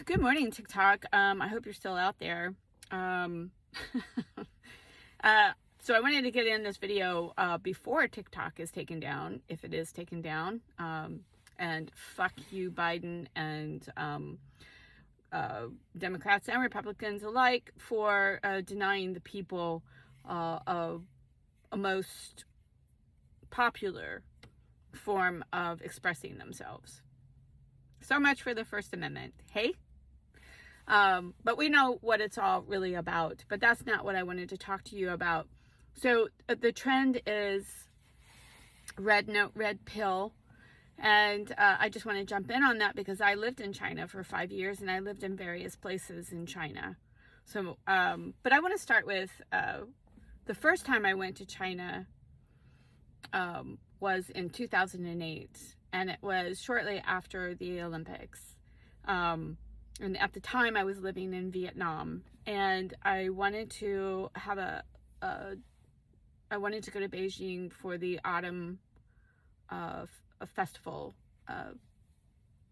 Good morning, TikTok. I hope you're still out there. Um, so I wanted to get in this video before TikTok is taken down, if it is taken down. And fuck you, Biden, and Democrats and Republicans alike for denying the people a most popular form of expressing themselves. So much for the First Amendment. Hey? But we know what it's all really about. But that's not what I wanted to talk to you about. So the trend is Rednote, red pill. And I just want to jump in on that because I lived in China for 5 years and I lived in various places in China. So, but I want to start with the first time I went to China was in 2008. And it was shortly after the Olympics. And at the time I was living in Vietnam, and I wanted to have I wanted to go to Beijing for the autumn a festival.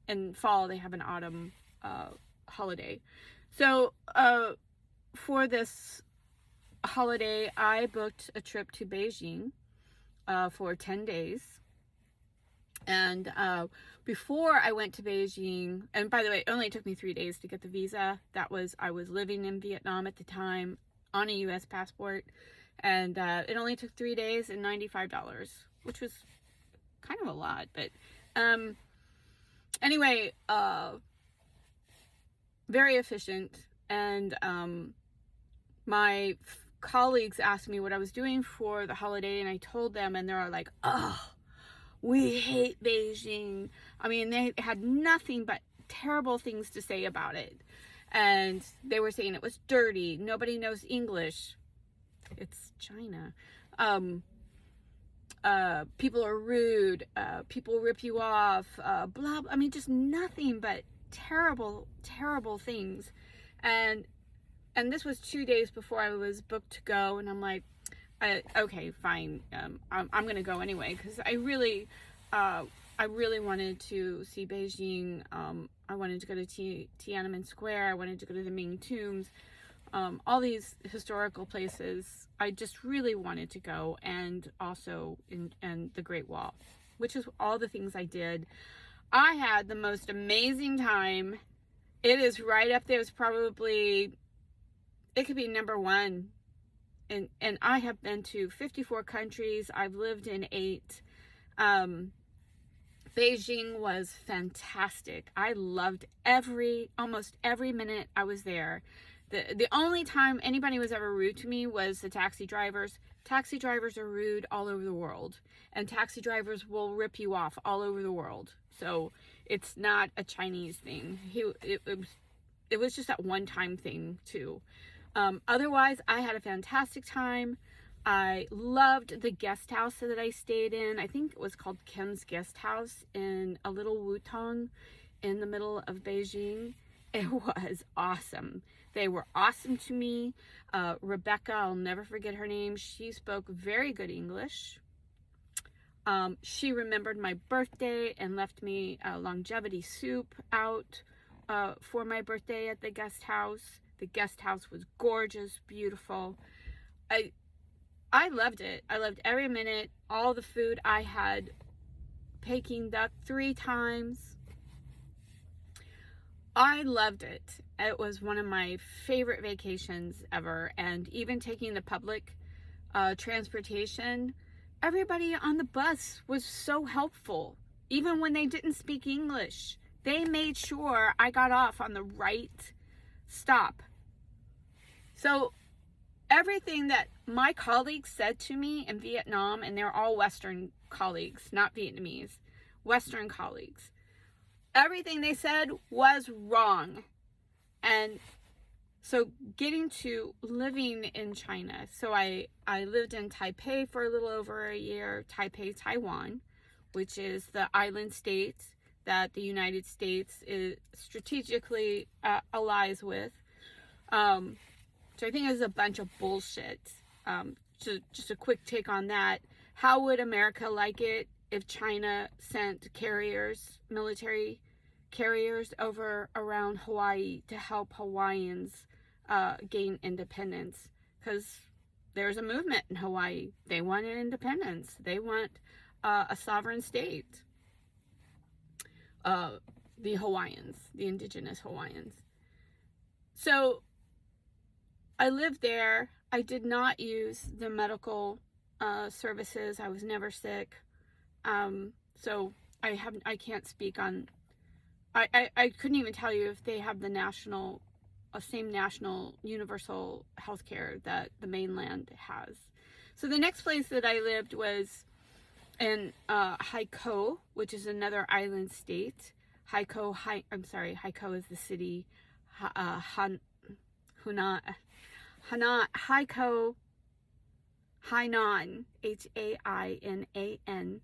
In fall they have an autumn holiday. So for this holiday I booked a trip to Beijing for 10 days. And before I went to Beijing, and by the way, it only took me 3 days to get the visa. I was living in Vietnam at the time on a U.S. passport, and it only took 3 days and $95, which was kind of a lot. But anyway, very efficient. And my colleagues asked me what I was doing for the holiday, and I told them, and they're like, "Oh, we hate Beijing." I mean, they had nothing but terrible things to say about it. And they were saying it was dirty. Nobody knows English. It's China. People are rude. People rip you off. Blah. I mean, just nothing but terrible, terrible things. And this was 2 days before I was booked to go. And I'm like, okay, fine. I'm going to go anyway because I really wanted to see Beijing. I wanted to go to Tiananmen Square. I wanted to go to the Ming Tombs. All these historical places. I just really wanted to go, and also in the Great Wall, which is all the things I did. I had the most amazing time. It is right up there. It's probably, it could be number one. And I have been to 54 countries. I've lived in 8. Beijing was fantastic. I loved almost every minute I was there. The only time anybody was ever rude to me was the taxi drivers. Taxi drivers are rude all over the world. And taxi drivers will rip you off all over the world. So it's not a Chinese thing. It was just that one-time thing too. Otherwise, I had a fantastic time. I loved the guest house that I stayed in. I think it was called Ken's Guest House in a little Wutong in the middle of Beijing. It was awesome. They were awesome to me. Rebecca, I'll never forget her name. She spoke very good English. She remembered my birthday and left me a longevity soup out for my birthday at the guest house. The guest house was gorgeous, beautiful. I loved it. I loved every minute. All the food. I had Peking duck 3 times. I loved it. It was one of my favorite vacations ever. And even taking the public transportation, everybody on the bus was so helpful. Even when they didn't speak English, they made sure I got off on the right stop. So everything that my colleagues said to me in Vietnam, and they're all Western colleagues, not Vietnamese, Western colleagues, everything they said was wrong. And so getting to living in China, so I lived in Taipei for a little over a year, Taipei, Taiwan, which is the island state that the United States is strategically allies with. So I think it's a bunch of bullshit. So just a quick take on that. How would America like it if China sent carriers, military carriers over around Hawaii to help Hawaiians gain independence, because there's a movement in Hawaii. They want an independence. They want a sovereign state. The Hawaiians, the indigenous Hawaiians. So I lived there. I did not use the medical services. I was never sick. So I can't speak on, I couldn't even tell you if they have the same national universal health care that the mainland has. So the next place that I lived was in Haikou, which is another island state. Haikou is the city. Haikou, Hainan, Hainan,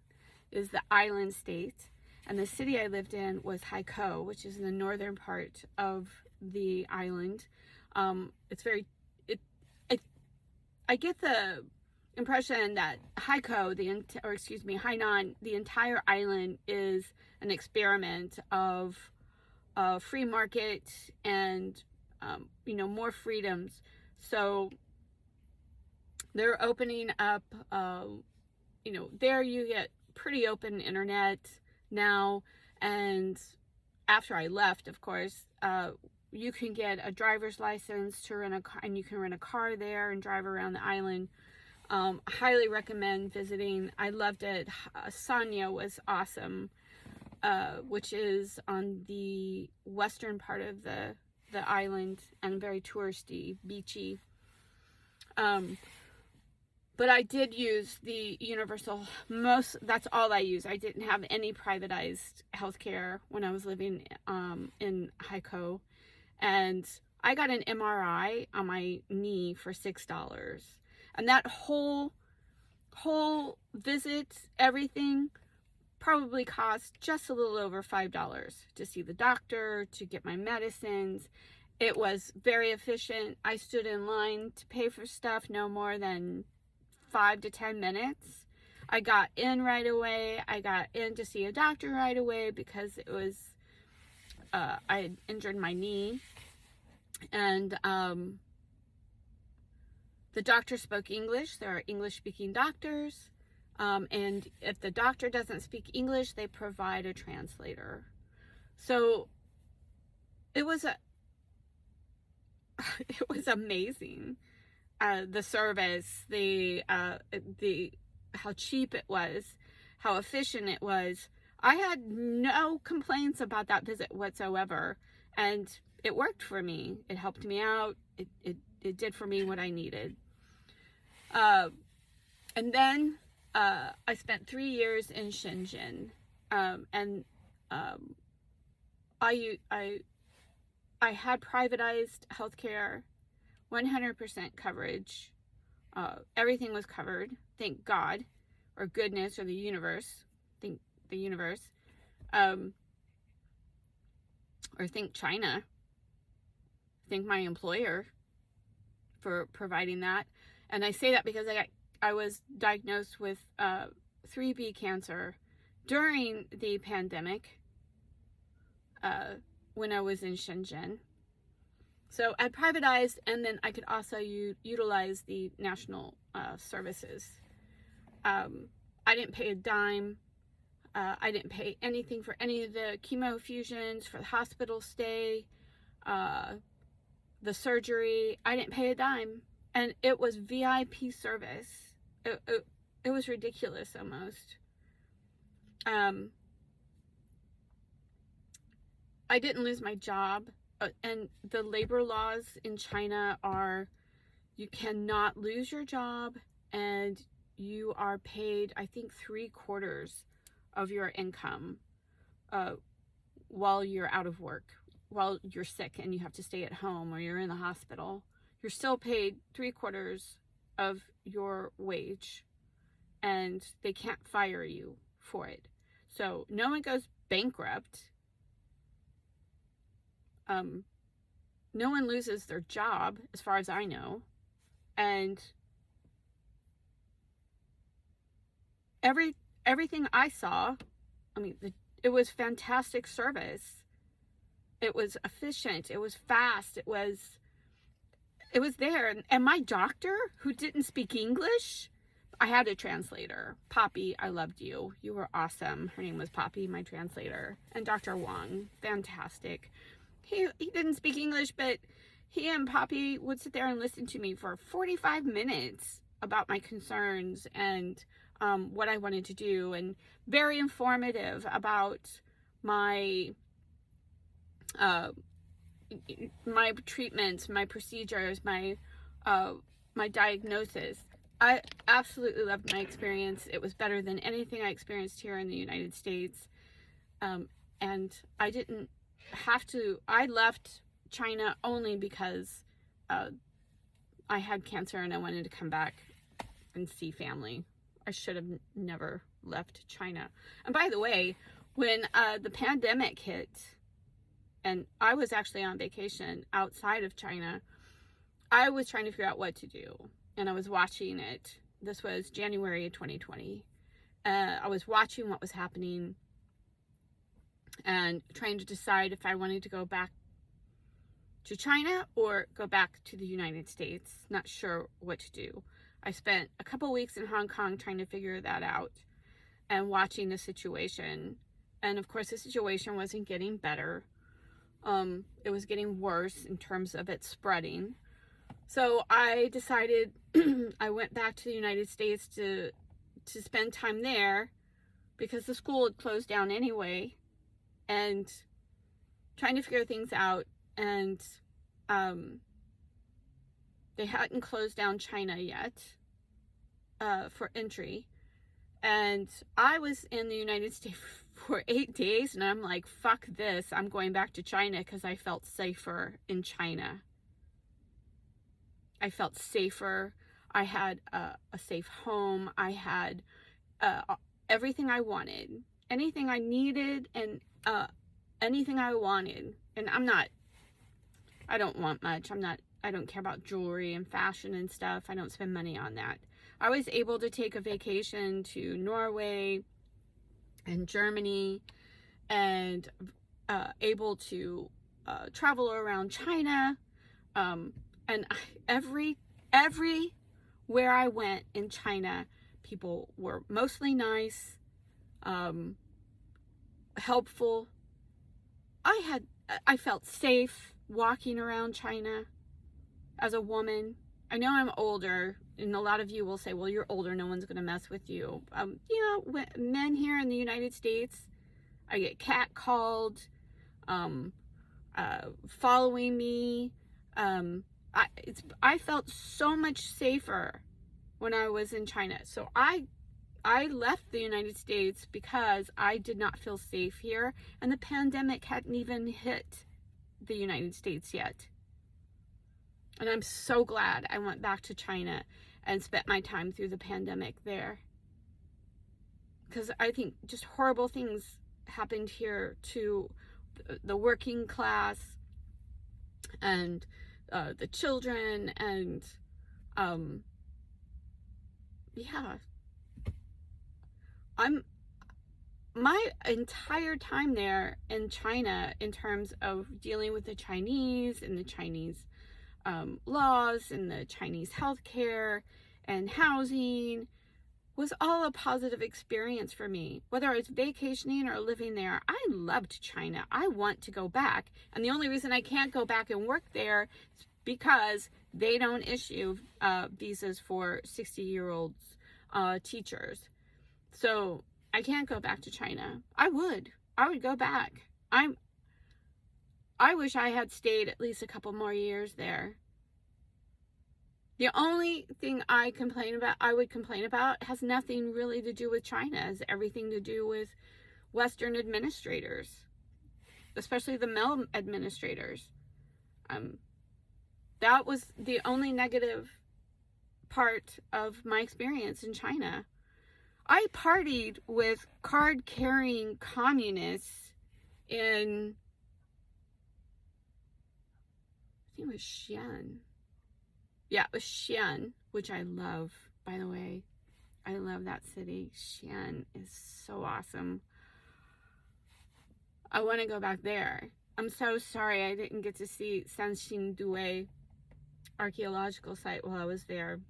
is the island state. And the city I lived in was Haikou, which is in the northern part of the island. I get the impression that Hainan, the entire island is an experiment of free market and more freedoms. So they're opening up, there you get pretty open internet now. And after I left, of course, you can get a driver's license to rent a car, and you can rent a car there and drive around the island. Highly recommend visiting. I loved it. Sanya was awesome, which is on the western part of the island and very touristy, beachy. But I did use the universal, that's all I used. I didn't have any privatized healthcare when I was living in Haikou. And I got an MRI on my knee for $6. And that whole visit, everything, probably cost just a little over $5 to see the doctor, to get my medicines. It was very efficient. I stood in line to pay for stuff no more than 5 to 10 minutes. I got in right away. I got in to see a doctor right away because it was, I had injured my knee. And the doctor spoke English. There are English-speaking doctors. And if the doctor doesn't speak English, they provide a translator. So it was amazing. The service, the how cheap it was, how efficient it was. I had no complaints about that visit whatsoever, and it worked for me. It helped me out. It did for me what I needed. And then I spent 3 years in Shenzhen, and I had privatized healthcare, 100% coverage. Everything was covered. Thank God, or goodness, or the universe. Thank the universe, or thank China. Thank my employer for providing that. And I say that because I was diagnosed with 3B cancer during the pandemic when I was in Shenzhen. So I privatized, and then I could also utilize the national services. I didn't pay a dime. I didn't pay anything for any of the chemofusions, for the hospital stay, the surgery. I didn't pay a dime. And it was VIP service. It was ridiculous almost. I didn't lose my job. And the labor laws in China are, you cannot lose your job, and you are paid, I think, 3/4 of your income while you're out of work, while you're sick and you have to stay at home or you're in the hospital. You're still paid 3/4 of your wage, and they can't fire you for it. So no one goes bankrupt. No one loses their job, as far as I know. And everything I saw, I mean, it was fantastic service. It was efficient. It was fast. It was there. And my doctor, who didn't speak English, I had a translator. Poppy, I loved you. You were awesome. Her name was Poppy, my translator. And Dr. Wong, fantastic. He didn't speak English, but he and Poppy would sit there and listen to me for 45 minutes about my concerns and what I wanted to do, and very informative about my my treatments, my procedures, my diagnosis. I absolutely loved my experience. It was better than anything I experienced here in the United States. And I didn't have to, I left China only because I had cancer and I wanted to come back and see family. I should have never left China. And by the way, when the pandemic hit, and I was actually on vacation outside of China, I was trying to figure out what to do. And I was watching it. This was January of 2020. I was watching what was happening and trying to decide if I wanted to go back to China or go back to the United States. Not sure what to do. I spent a couple weeks in Hong Kong trying to figure that out and watching the situation. And of course, the situation wasn't getting better. It was getting worse in terms of it spreading. So I decided I went back to the United States to spend time there because the school had closed down anyway, and trying to figure things out. And they hadn't closed down China yet for entry. And I was in the United States for 8 days, and I'm like, fuck this. I'm going back to China because I felt safer in China. I felt safer. I had a safe home. I had everything I wanted, anything I needed, and anything I wanted. And I don't want much. I don't care about jewelry and fashion and stuff. I don't spend money on that. I was able to take a vacation to Norway and Germany, and able to travel around China. And everywhere I went in China, people were mostly nice, helpful. I felt safe walking around China as a woman. I know I'm older, and a lot of you will say, well, you're older, no one's going to mess with you. Men here in the United States, I get catcalled, following me. I felt so much safer when I was in China. So I left the United States because I did not feel safe here, and the pandemic hadn't even hit the United States yet. And I'm so glad I went back to China and spent my time through the pandemic there. Because I think just horrible things happened here to the working class and the children, and my entire time there in China, in terms of dealing with the Chinese and the Chinese laws and the Chinese healthcare and housing, was all a positive experience for me. Whether I was vacationing or living there, I loved China. I want to go back. And the only reason I can't go back and work there is because they don't issue visas for 60-year-olds teachers. So I can't go back to China. I would go back. I wish I had stayed at least a couple more years there. The only thing I would complain about has nothing really to do with China. It has everything to do with Western administrators, especially the male administrators. That was the only negative part of my experience in China. I partied with card-carrying communists in, I think it was Xi'an. Yeah, it was Xi'an, which I love, by the way. I love that city. Xi'an is so awesome. I want to go back there. I'm so sorry I didn't get to see Sanxingdue archaeological site while I was there,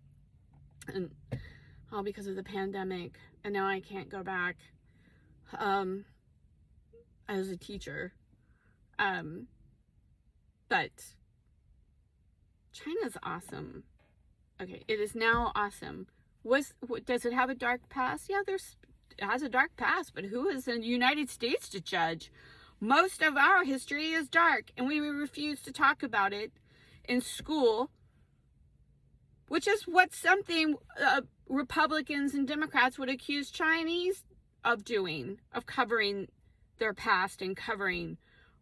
and all because of the pandemic, and now I can't go back as a teacher. But China's awesome. Okay, it is now awesome. Does it have a dark past? Yeah, it has a dark past, but who is in the United States to judge? Most of our history is dark, and we refuse to talk about it in school, which is what something Republicans and Democrats would accuse Chinese of doing, of covering their past and covering,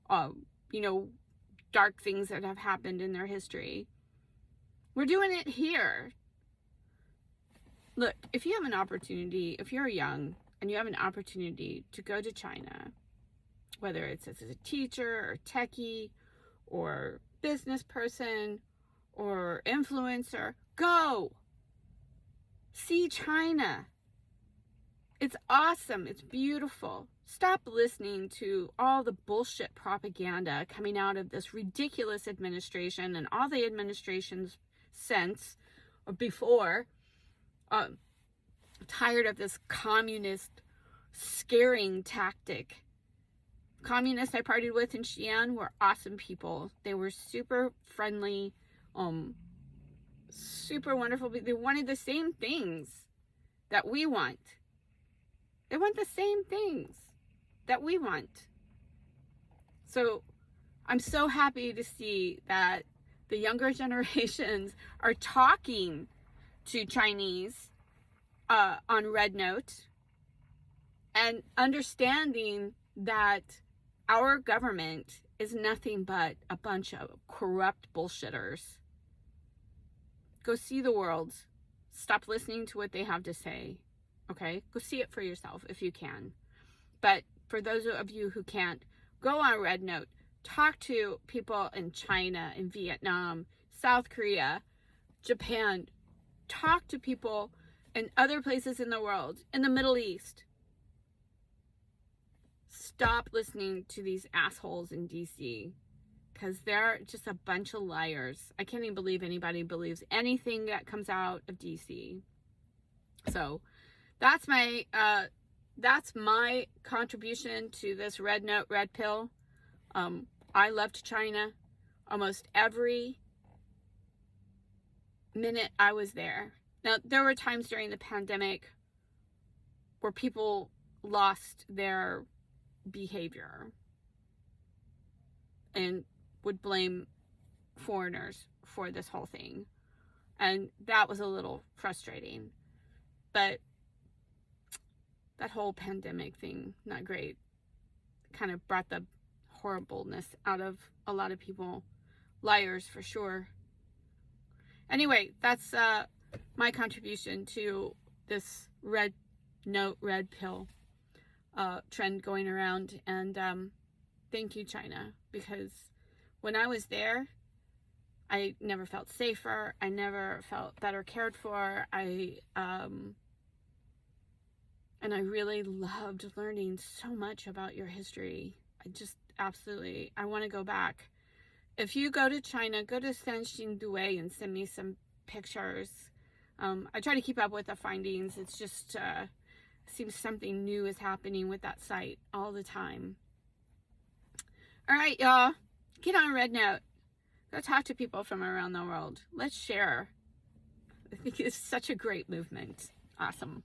dark things that have happened in their history. We're doing it here. Look, if you have an opportunity, if you're young and you have an opportunity to go to China, whether it's as a teacher or techie or business person or influencer, go. See China. It's awesome. It's beautiful. Stop listening to all the bullshit propaganda coming out of this ridiculous administration and all the administrations since or before. Tired of this communist scaring tactic. Communists I partied with in Xi'an were awesome people. They were super friendly, super wonderful. They wanted the same things that we want. They want the same things that we want. So I'm so happy to see that the younger generations are talking to Chinese on Rednote and understanding that our government is nothing but a bunch of corrupt bullshitters. Go see the world. Stop listening to what they have to say. Okay? Go see it for yourself if you can. But for those of you who can't, go on Rednote. Talk to people in China, in Vietnam, South Korea, Japan. Talk to people in other places in the world, in the Middle East. Stop listening to these assholes in DC, because they're just a bunch of liars. I can't even believe anybody believes anything that comes out of DC. So that's my contribution to this Rednote Red Pill. I left China almost every minute I was there. Now, there were times during the pandemic where people lost their behavior and would blame foreigners for this whole thing. And that was a little frustrating. But that whole pandemic thing, not great. Kind of brought the horribleness out of a lot of people. Liars, for sure. Anyway, that's my contribution to this Rednote Red Pill trend going around. And thank you, China, because when I was there, I never felt safer. I never felt better cared for. And I really loved learning so much about your history. I want to go back. If you go to China, go to Sanxingdue and send me some pictures. I try to keep up with the findings. It's just seems something new is happening with that site all the time. All right, y'all. Get on Rednote. Go talk to people from around the world. Let's share. I think it's such a great movement. Awesome.